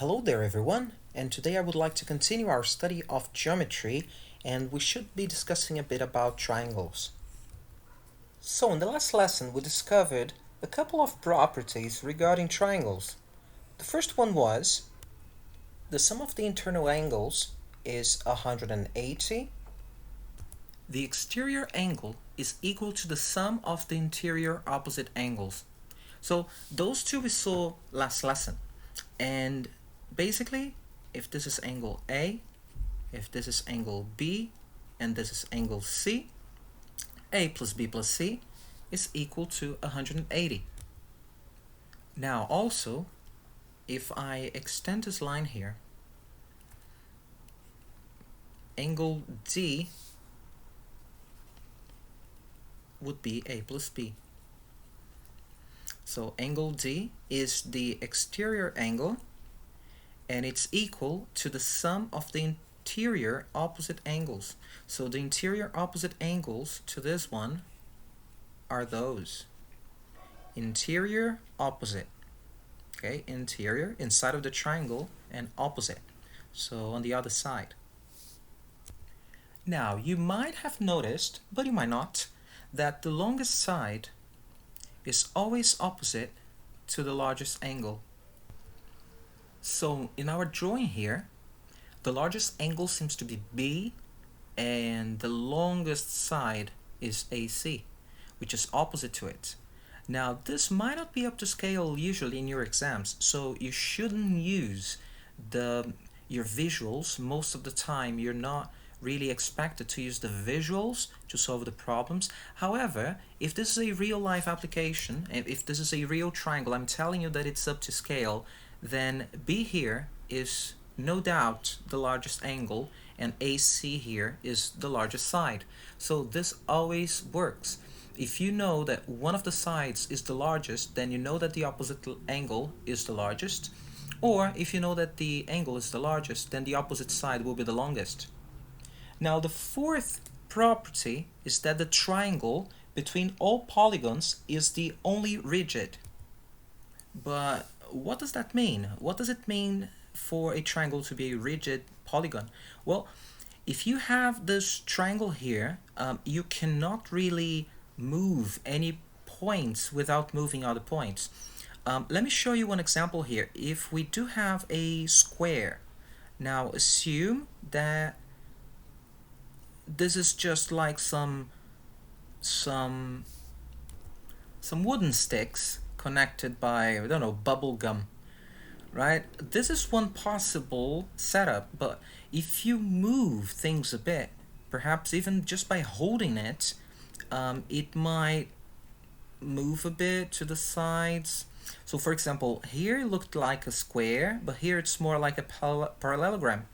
Hello there everyone, and today I would like to continue our study of geometry, and we should be discussing a bit about triangles. So in the last lesson we discovered a couple of properties regarding triangles. The first one was the sum of the internal angles is 180. The exterior angle is equal to the sum of the interior opposite angles. So those two we saw last lesson. And basically, if this is angle A, if this is angle B, and this is angle C, A plus B plus C is equal to 180. Now also, if I extend this line here, angle D would be A plus B. So angle D is the exterior angle, and it's equal to the sum of the interior opposite angles. So the interior opposite angles to this one are those. Interior, opposite. Okay, interior, inside of the triangle, and opposite. So on the other side. Now, you might have noticed, but you might not, that the longest side is always opposite to the largest angle. So in our drawing here, the largest angle seems to be B, and the longest side is AC, which is opposite to it. Now this might not be up to scale usually in your exams, so you shouldn't use your visuals. Most of the time you're not really expected to use the visuals to solve the problems. However, if this is a real life application, if this is a real triangle, I'm telling you that it's up to scale, then B here is no doubt the largest angle, and AC here is the largest side. So this always works. If you know that one of the sides is the largest, then you know that the opposite angle is the largest. Or if you know that the angle is the largest, then the opposite side will be the longest. Now the fourth property is that the triangle between all polygons is the only rigid. But what does that mean? What does it mean for a triangle to be a rigid polygon? Well, if you have this triangle here, you cannot really move any points without moving other points. Let me show you one example here. If we do have a square, now assume that this is just like some wooden sticks connected by, I don't know, bubble gum, right? This is one possible setup, but if you move things a bit, perhaps even just by holding it, it might move a bit to the sides. So for example, here it looked like a square, but here it's more like a parallelogram,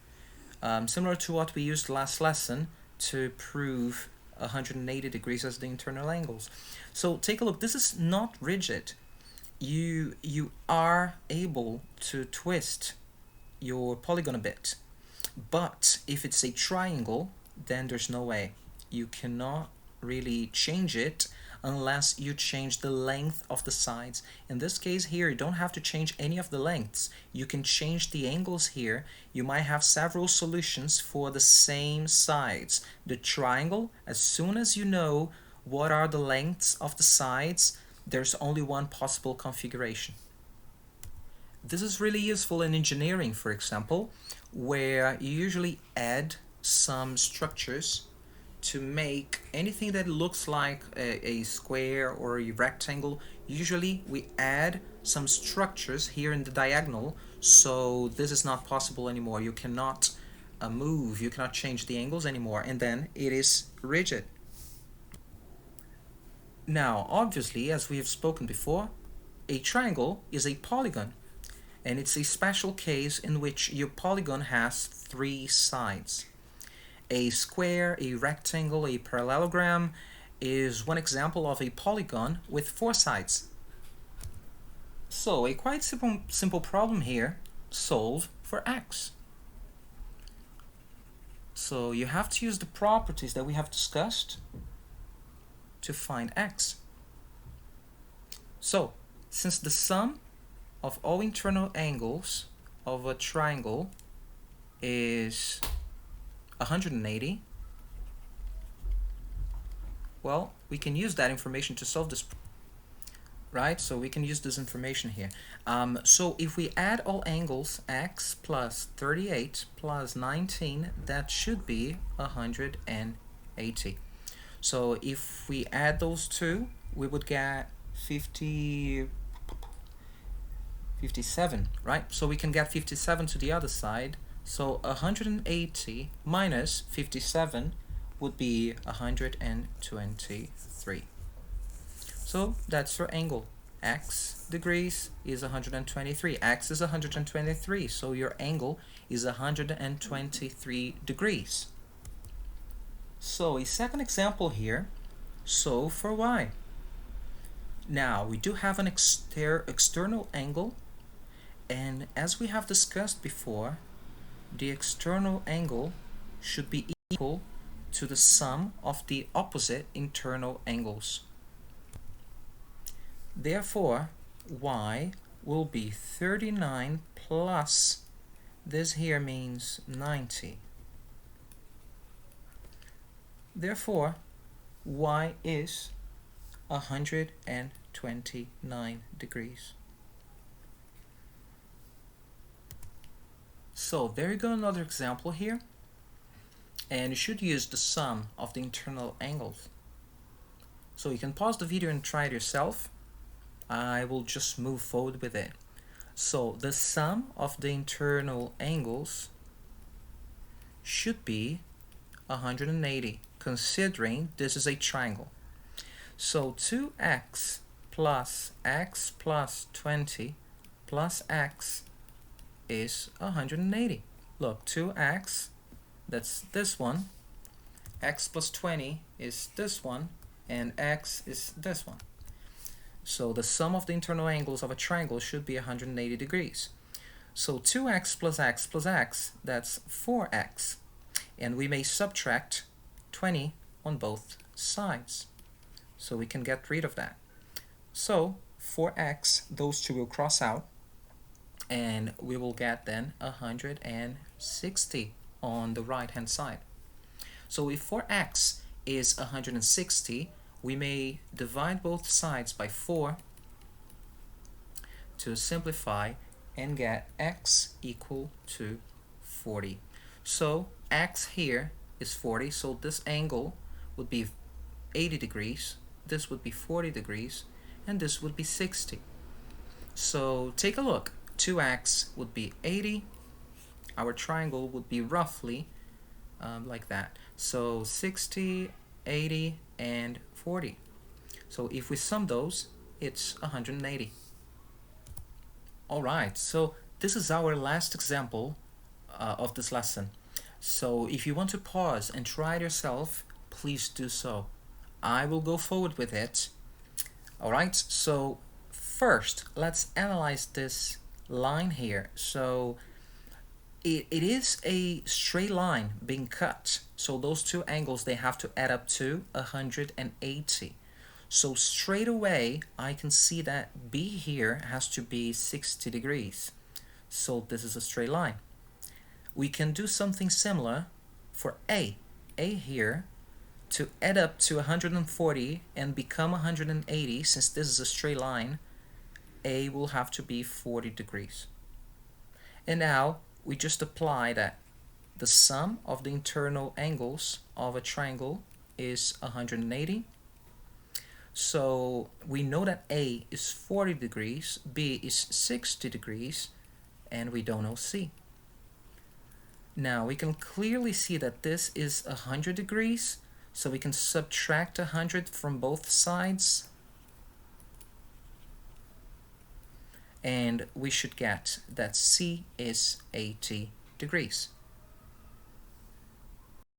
similar to what we used last lesson to prove 180 degrees as the internal angles. So take a look, this is not rigid. You are able to twist your polygon a bit, but if it's a triangle, then there's no way. You cannot really change it unless you change the length of the sides. In this case here, you don't have to change any of the lengths. You can change the angles here. You might have several solutions for the same sides. The triangle, as soon as you know what are the lengths of the sides, there's only one possible configuration. This is really useful in engineering, for example, where you usually add some structures to make anything that looks like a square or a rectangle. Usually we add some structures here in the diagonal, so this is not possible anymore. You cannot move, you cannot change the angles anymore, and then it is rigid. Now obviously, as we have spoken before, a triangle is a polygon, and it's a special case in which your polygon has three sides. A square, a rectangle, a parallelogram is one example of a polygon with four sides. So a quite simple problem here, solve for x. So you have to use the properties that we have discussed to find x. So since the sum of all internal angles of a triangle is 180, well, we can use that information to solve this, right? So we can use this information here. So if we add all angles, x plus 38 plus 19, that should be 180. So if we add those two, we would get 57, right? So we can get 57 to the other side. So 180 minus 57 would be 123. So that's your angle. X degrees is 123. X is 123. So your angle is 123 degrees. So a second example here. So for y. Now we do have an external angle, and as we have discussed before, the external angle should be equal to the sum of the opposite internal angles. Therefore, y will be 39 plus, this here means 90. Therefore, y is 129 degrees. So there you go, another example here. And you should use the sum of the internal angles. So you can pause the video and try it yourself. I will just move forward with it. So the sum of the internal angles should be 180, considering this is a triangle. So 2x plus 20 plus x is 180. Look, 2x, that's this one, x plus 20 is this one, and x is this one. So the sum of the internal angles of a triangle should be 180 degrees. So 2x plus x, that's 4x. And we may subtract 20 on both sides. So we can get rid of that. So 4x, those two will cross out, and we will get then 160 on the right hand side. So if 4x is 160, we may divide both sides by 4 to simplify and get x equal to 40. So x here is 40, so this angle would be 80 degrees, this would be 40 degrees, and this would be 60. So take a look. 2x would be 80. Our triangle would be roughly like that. So 60, 80, and 40. So if we sum those, it's 180. Alright, so this is our last example of this lesson. So if you want to pause and try it yourself, please do so. I will go forward with it. Alright, so first let's analyze this line here. So it is a straight line being cut. So those two angles, they have to add up to 180. So straight away, I can see that B here has to be 60 degrees. So this is a straight line. We can do something similar for A. A here, to add up to 140 and become 180, since this is a straight line, A will have to be 40 degrees. And now we just apply that the sum of the internal angles of a triangle is 180. So we know that A is 40 degrees, B is 60 degrees, and we don't know C. Now we can clearly see that this is 100 degrees, so we can subtract 100 from both sides, and we should get that C is 80 degrees.